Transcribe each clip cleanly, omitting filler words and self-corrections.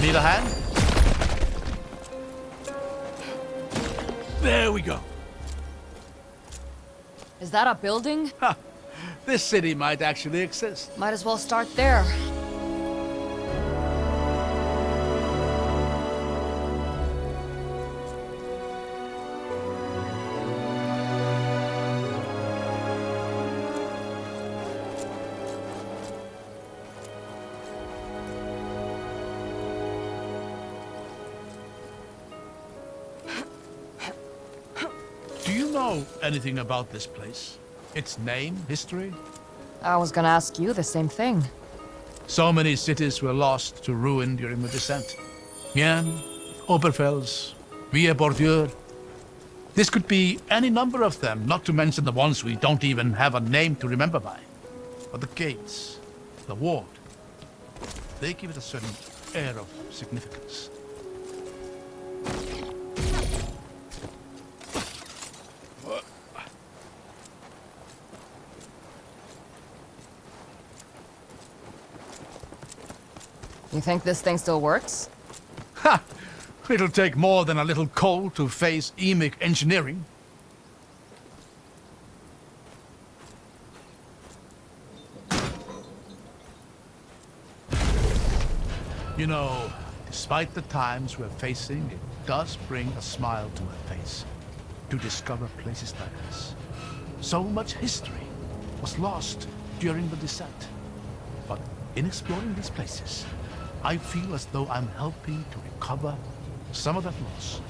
Need a hand? There we go. Is that a building? Ha! This city might actually exist. Might as well start there. Do you know anything about this place? Its name, history? I was gonna ask you the same thing. So many cities were lost to ruin during the descent. Mien, Oberfels, Villa-Bordure. This could be any number of them, not to mention the ones we don't even have a name to remember by. But the gates, the ward, they give it a certain air of significance. You think this thing still works? Ha! It'll take more than a little coal to face emic engineering. You know, despite the times we're facing, it does bring a smile to my face to discover places like this. So much history was lost during the descent. But in exploring these places, I feel as though I'm helping to recover some of that loss.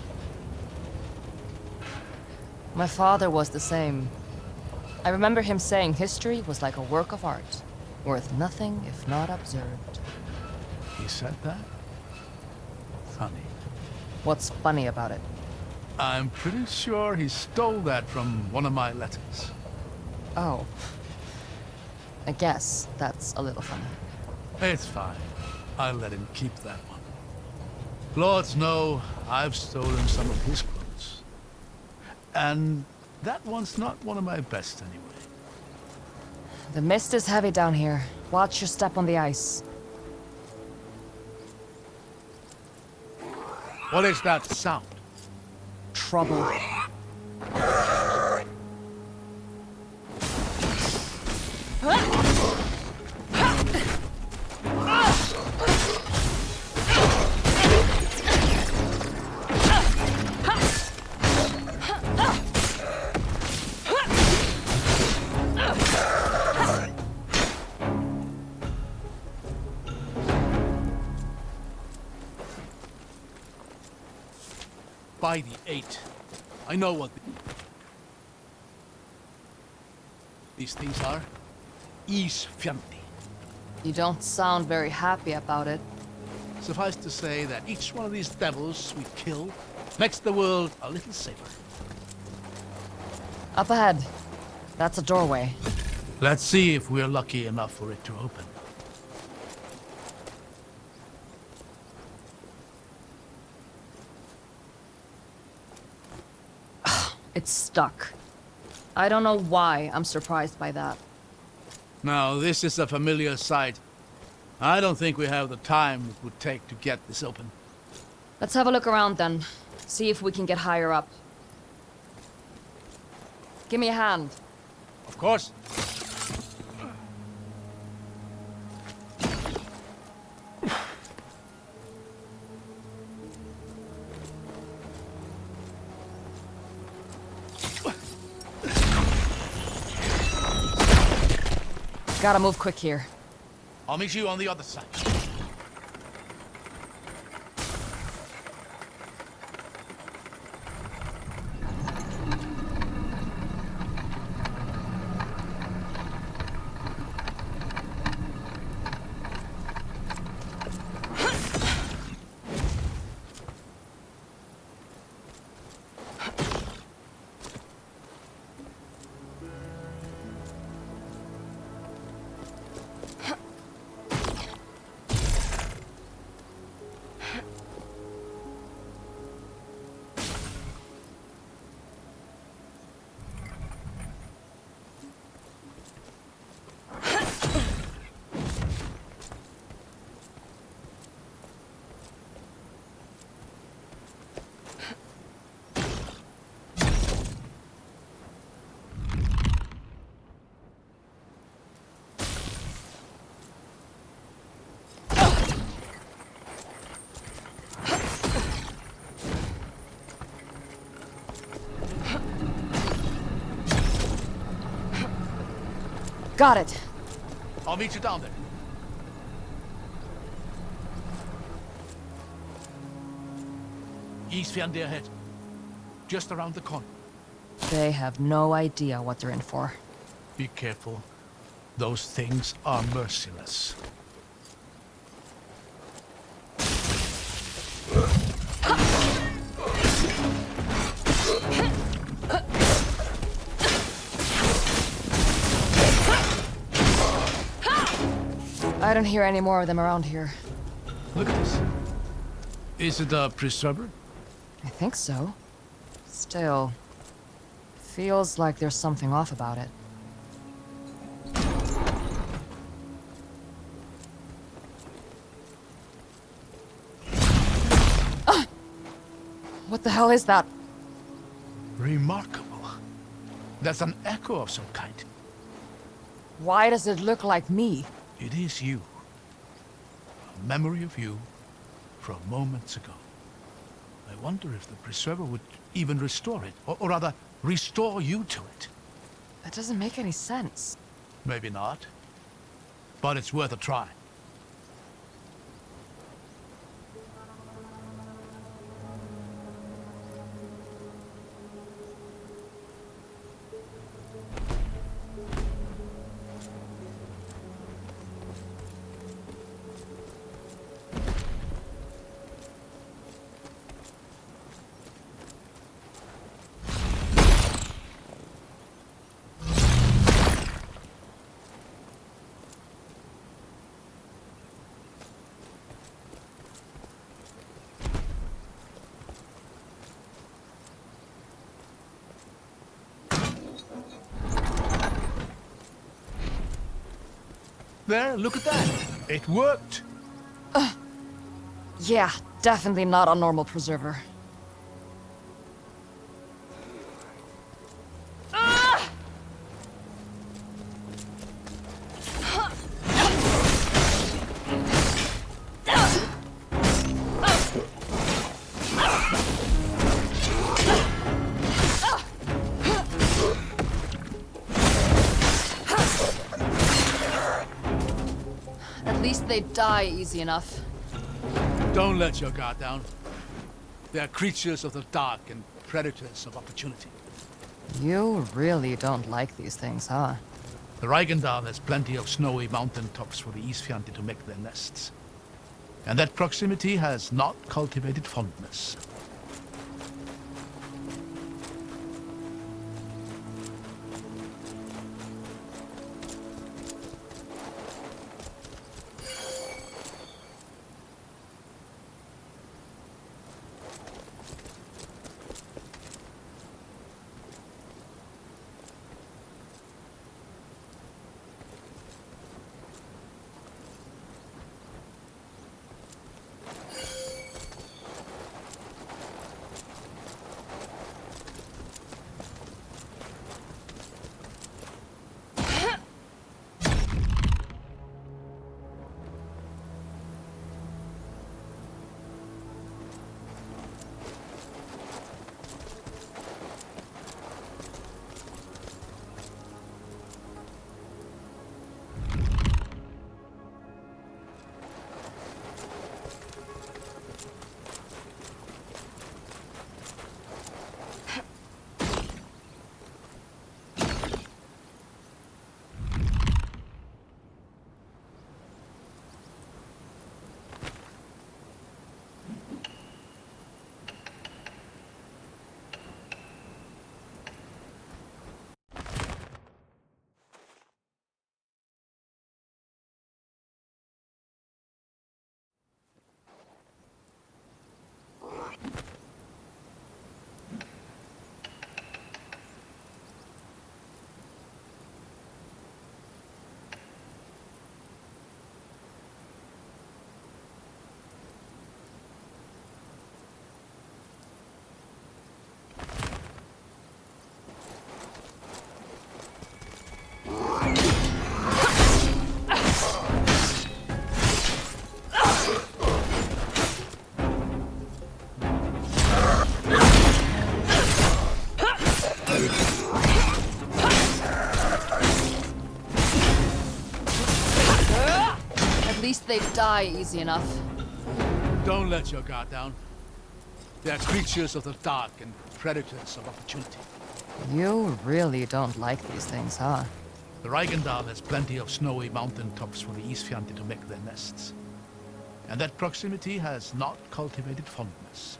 My father was the same. I remember him saying history was like a work of art, worth nothing if not observed. He said that? Funny. What's funny about it? I'm pretty sure he stole that from one of my letters. Oh. I guess that's a little funny. It's fine. I'll let him keep that one. Lords know I've stolen some of his clothes. And that one's not one of my best anyway. The mist is heavy down here. Watch your step on the ice. What is that sound? Trouble. By the 8. I know what these things are. Isfjanti. You don't sound very happy about it. Suffice to say that each one of these devils we kill makes the world a little safer. Up ahead. That's a doorway. Let's see if we're lucky enough for it to open. It's stuck. I don't know why I'm surprised by that. Now, this is a familiar sight. I don't think we have the time it would take to get this open. Let's have a look around then. See if we can get higher up. Give me a hand. Of course. Gotta move quick here. I'll meet you on the other side. Got it. I'll meet you down there. Isfjandi ahead. Just around the corner. They have no idea what they're in for. Be careful. Those things are merciless. I don't hear any more of them around here. Look at this. Is it a preserver? I think so. Still, feels like there's something off about it. Ah! What the hell is that? Remarkable. That's an echo of some kind. Why does it look like me? It is you. A memory of you from moments ago. I wonder if the preserver would even restore it, or rather, restore you to it. That doesn't make any sense. Maybe not, but it's worth a try. There, look at that. It worked. Yeah, definitely not a normal preserver. At least they die easy enough. Don't let your guard down. They're creatures of the dark and predators of opportunity. You really don't like these things, huh? The Reikendal has plenty of snowy mountain tops for the Isfjandi to make their nests. And that proximity has not cultivated fondness. least they'd die easy enough. Don't let your guard down. They are creatures of the dark and predators of opportunity. You really don't like these things, huh? The Reichendal has plenty of snowy mountain tops for the Isfjandi to make their nests. And that proximity has not cultivated fondness.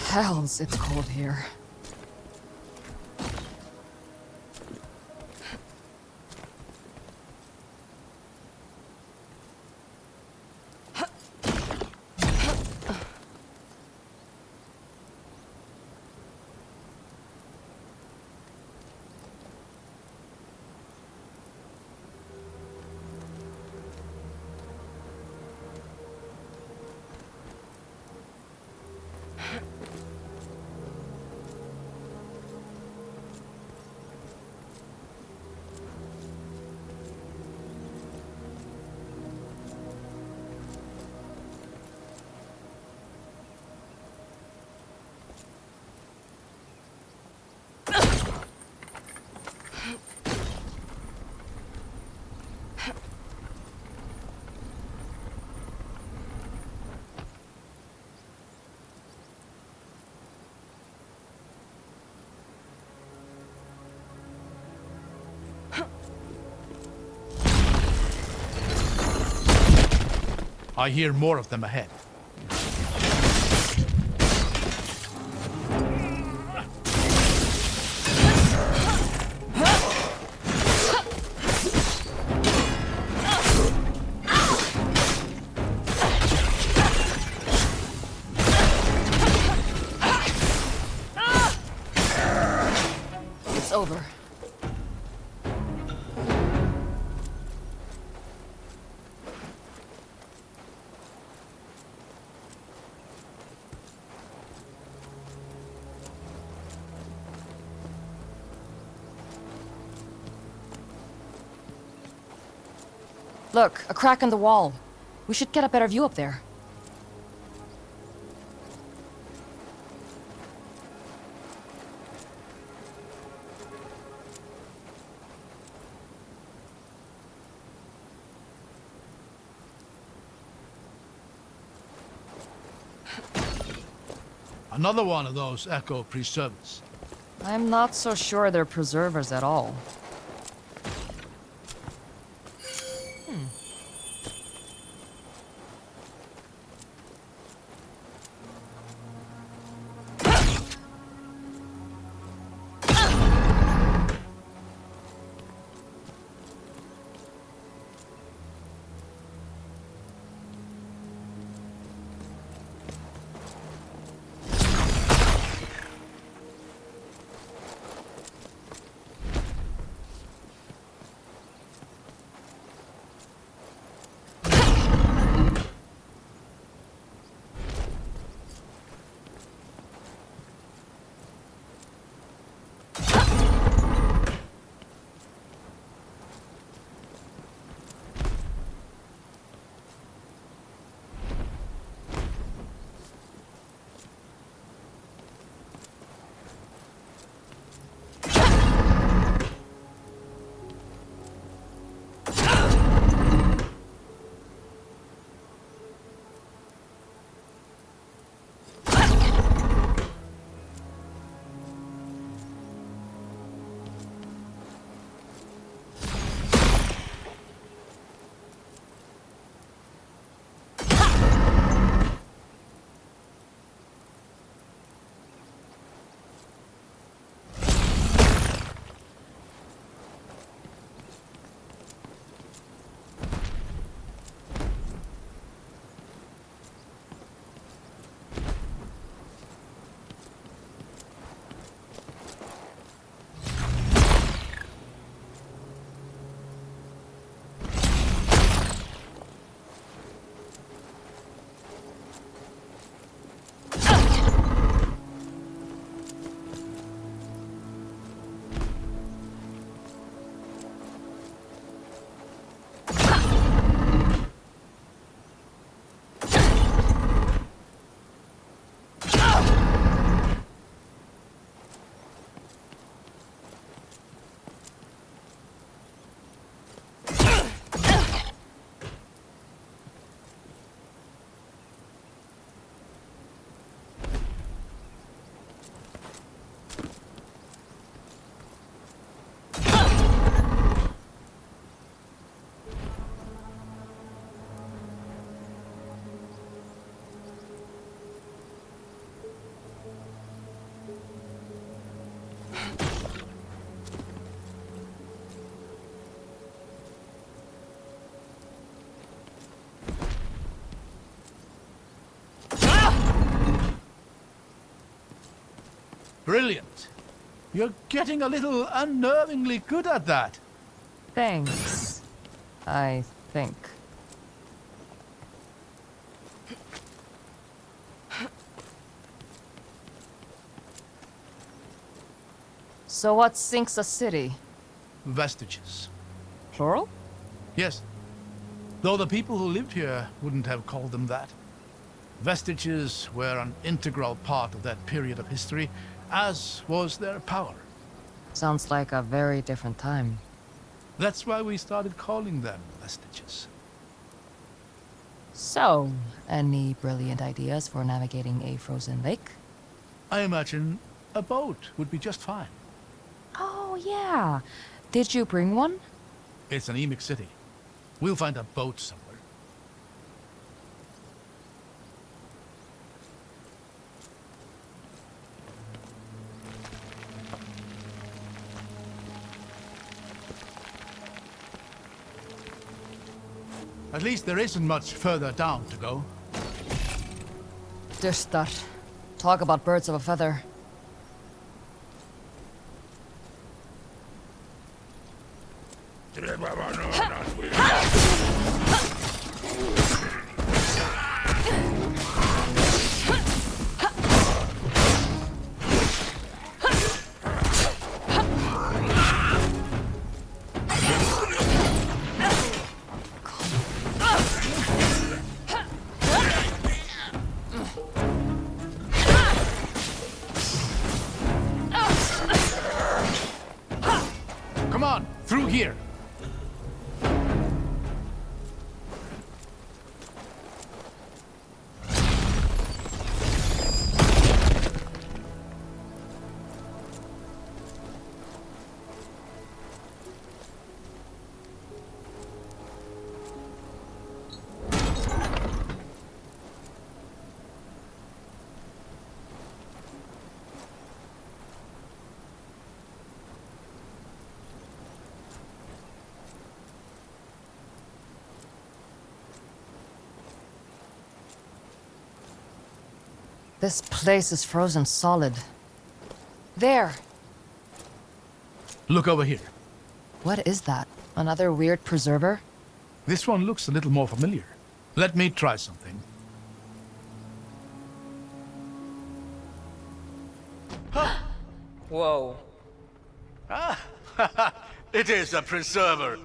Hells, it's cold here. I hear more of them ahead. It's over. Look, a crack in the wall. We should get a better view up there. Another one of those echo preservers. I'm not so sure they're preservers at all. Brilliant. You're getting a little unnervingly good at that. Thanks. I think. So what sinks a city? Vestiges. Plural? Yes. Though the people who lived here wouldn't have called them that. Vestiges were an integral part of that period of history, as was their power. Sounds like a very different time. That's why we started calling them vestiges. So, any brilliant ideas for navigating a frozen lake? I imagine a boat would be just fine. Oh, yeah. Did you bring one? It's an Emic city. We'll find a boat somewhere. At least there isn't much further down to go. Dystar. Talk about birds of a feather. Come on, through here. This place is frozen solid. There! Look over here. What is that? Another weird preserver? This one looks a little more familiar. Let me try something. Whoa. Ah, it is a preserver.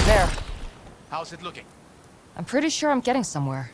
There. How's it looking? I'm pretty sure I'm getting somewhere.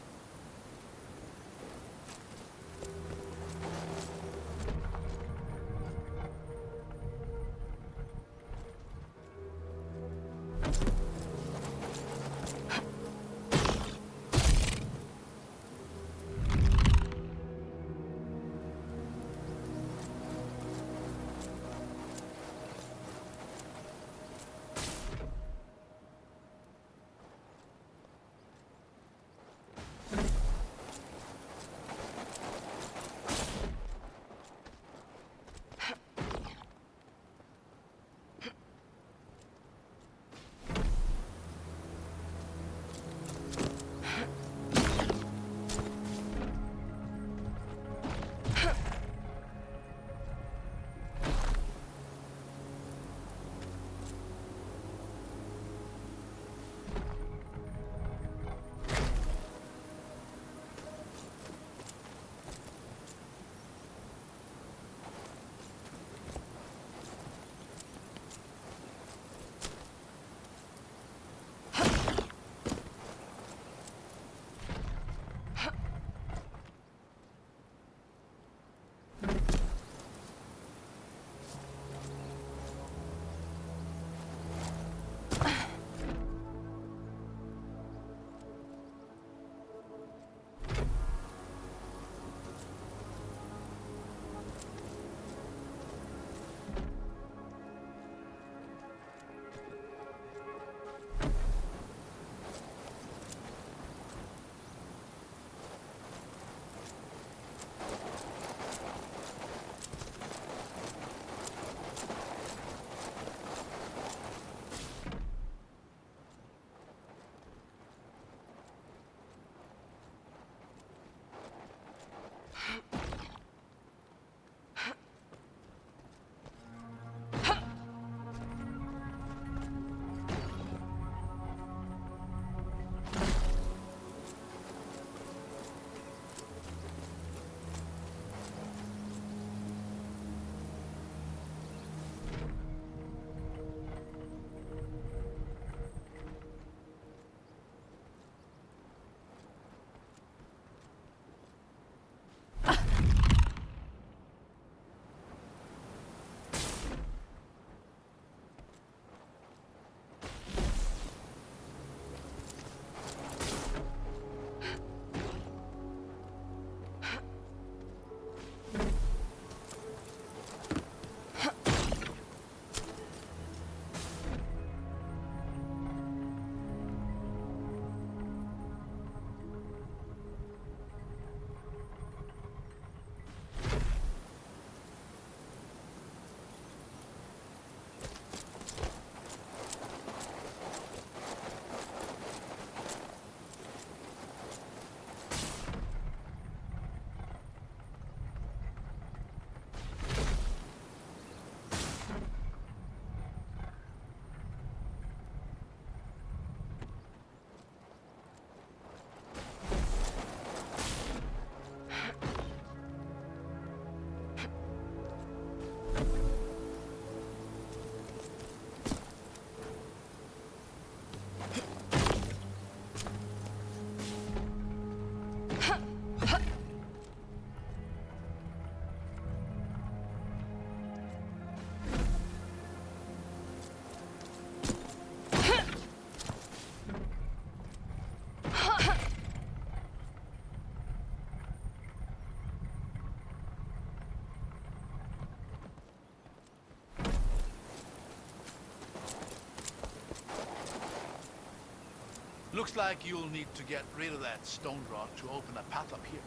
Looks like you'll need to get rid of that stone rock to open a path up here.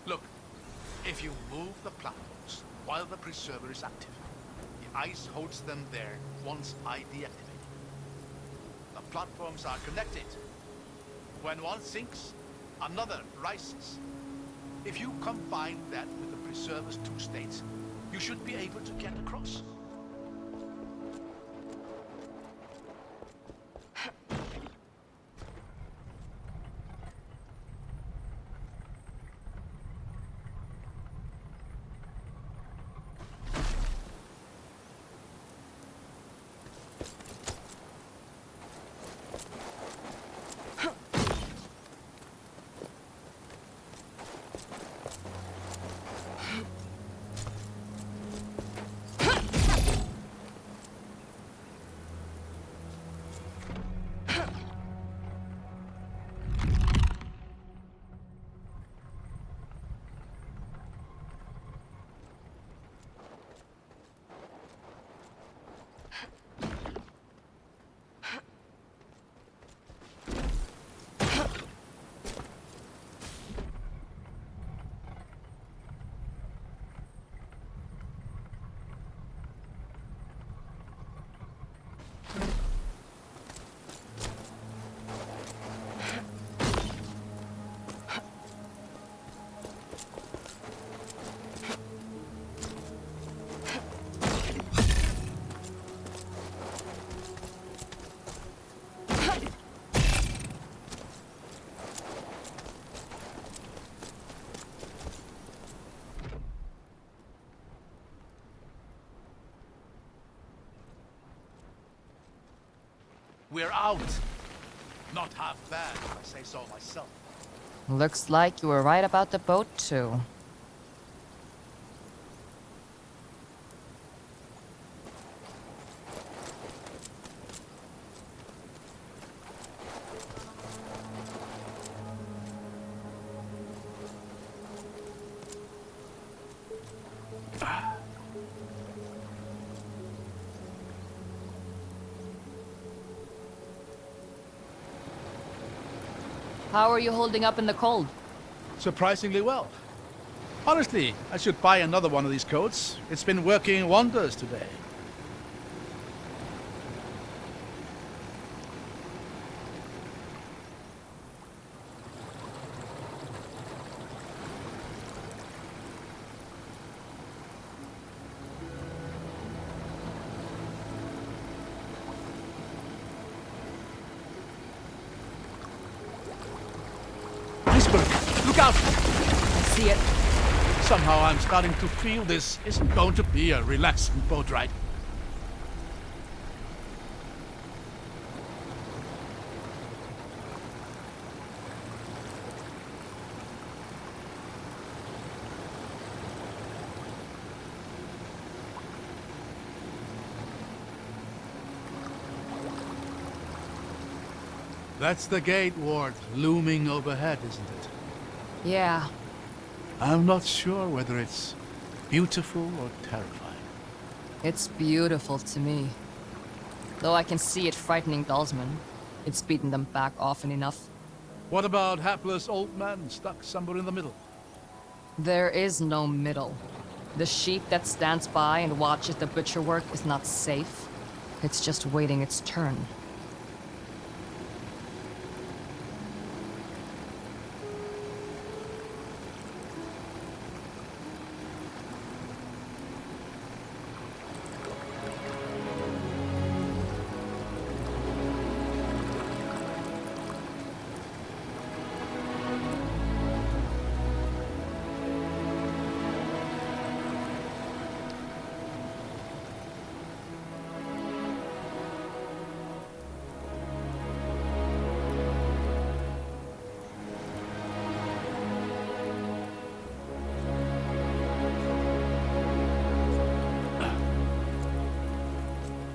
Look, if you move the platforms while the preserver is active, the ice holds them there once I deactivate it. The platforms are connected. When one sinks, another rises. If you combine that with the preserver's two states, you should be able to get across. We're out. Not half bad, if I say so myself. Looks like you were right about the boat, too. How are you holding up in the cold? Surprisingly well. Honestly, I should buy another one of these coats. It's been working wonders today. Look out! I see it. Somehow I'm starting to feel this isn't going to be a relaxing boat ride. That's the gate ward looming overhead, isn't it? Yeah. I'm not sure whether it's beautiful or terrifying. It's beautiful to me. Though I can see it frightening Dalsman. It's beaten them back often enough. What about hapless old men stuck somewhere in the middle? There is no middle. The sheep that stands by and watches the butcher work is not safe. It's just waiting its turn.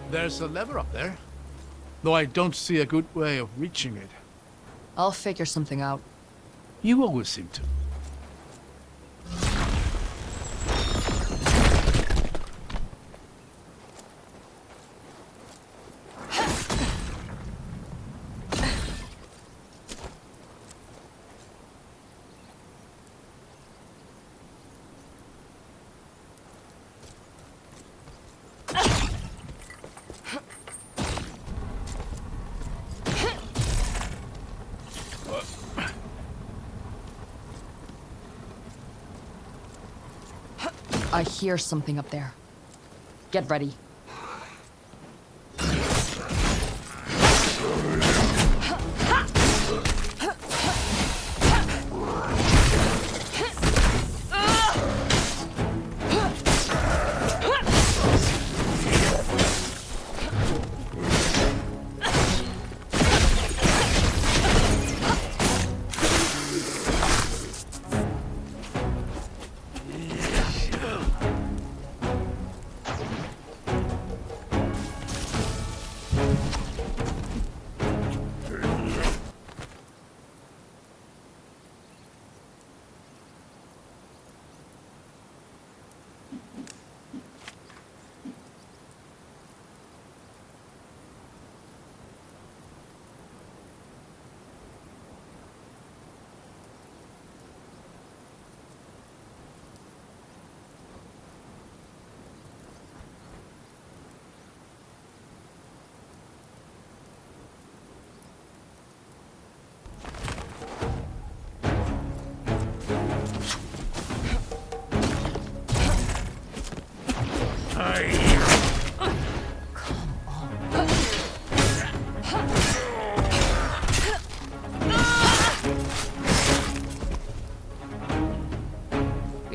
There's a lever up there, though I don't see a good way of reaching it. I'll figure something out. You always seem to. I hear something up there. Get ready.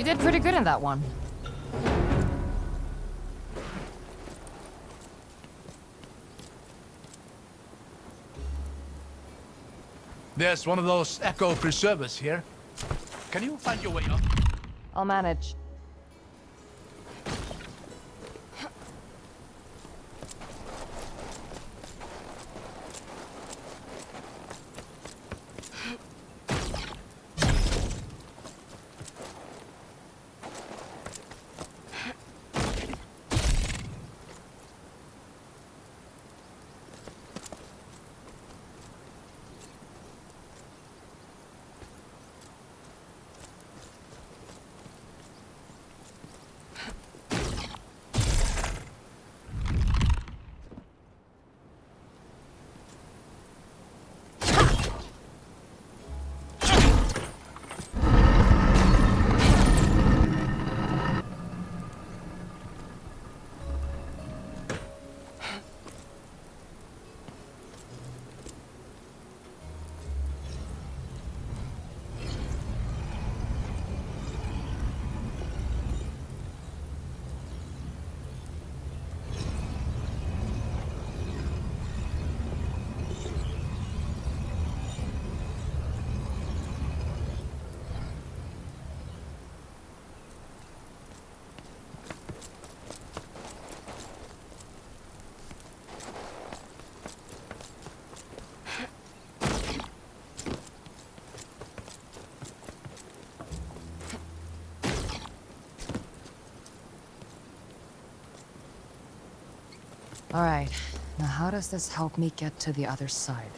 You did pretty good in that one. There's one of those echo preservers here. Can you find your way up? I'll manage. All right, now how does this help me get to the other side?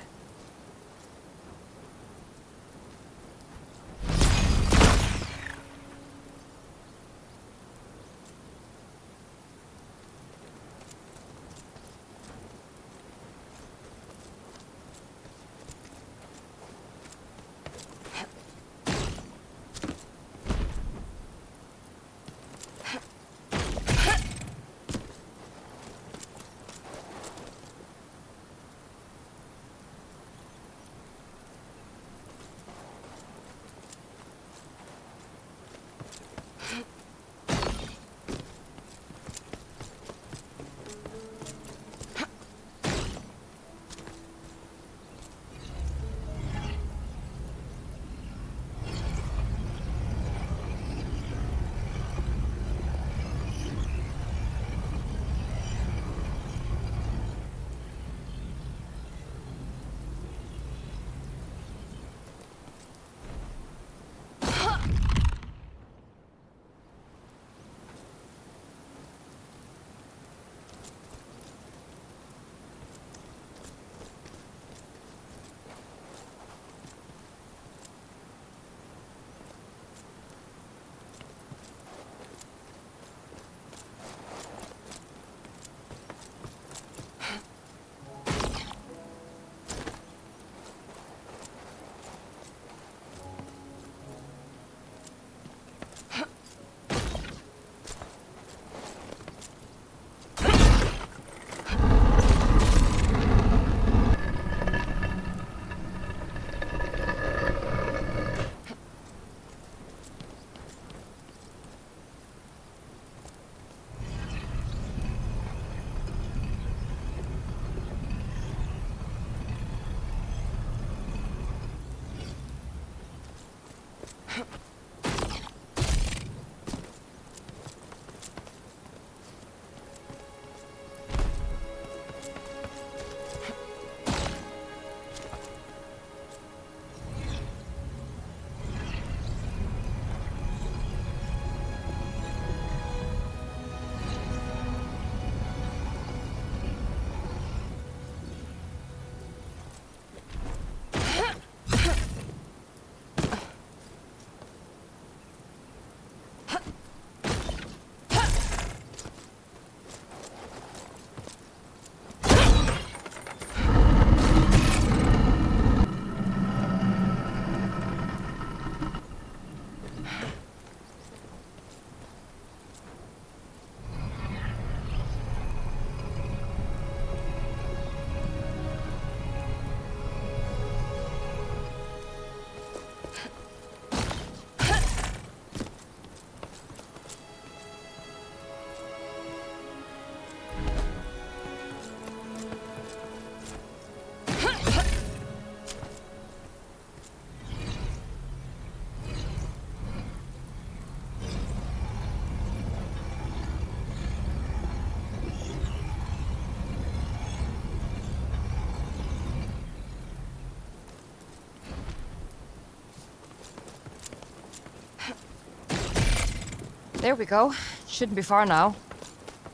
There we go. Shouldn't be far now.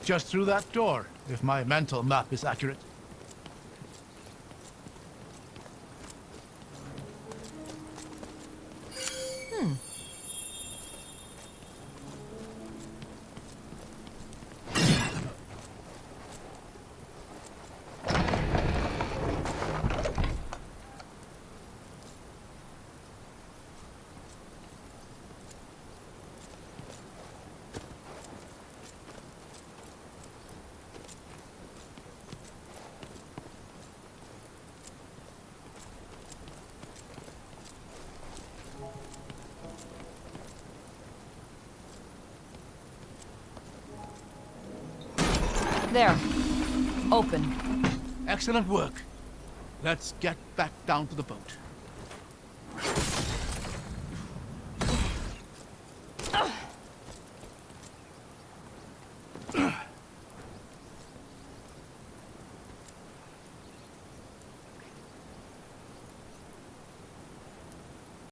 Just through that door, if my mental map is accurate. There. Open. Excellent work. Let's get back down to the boat.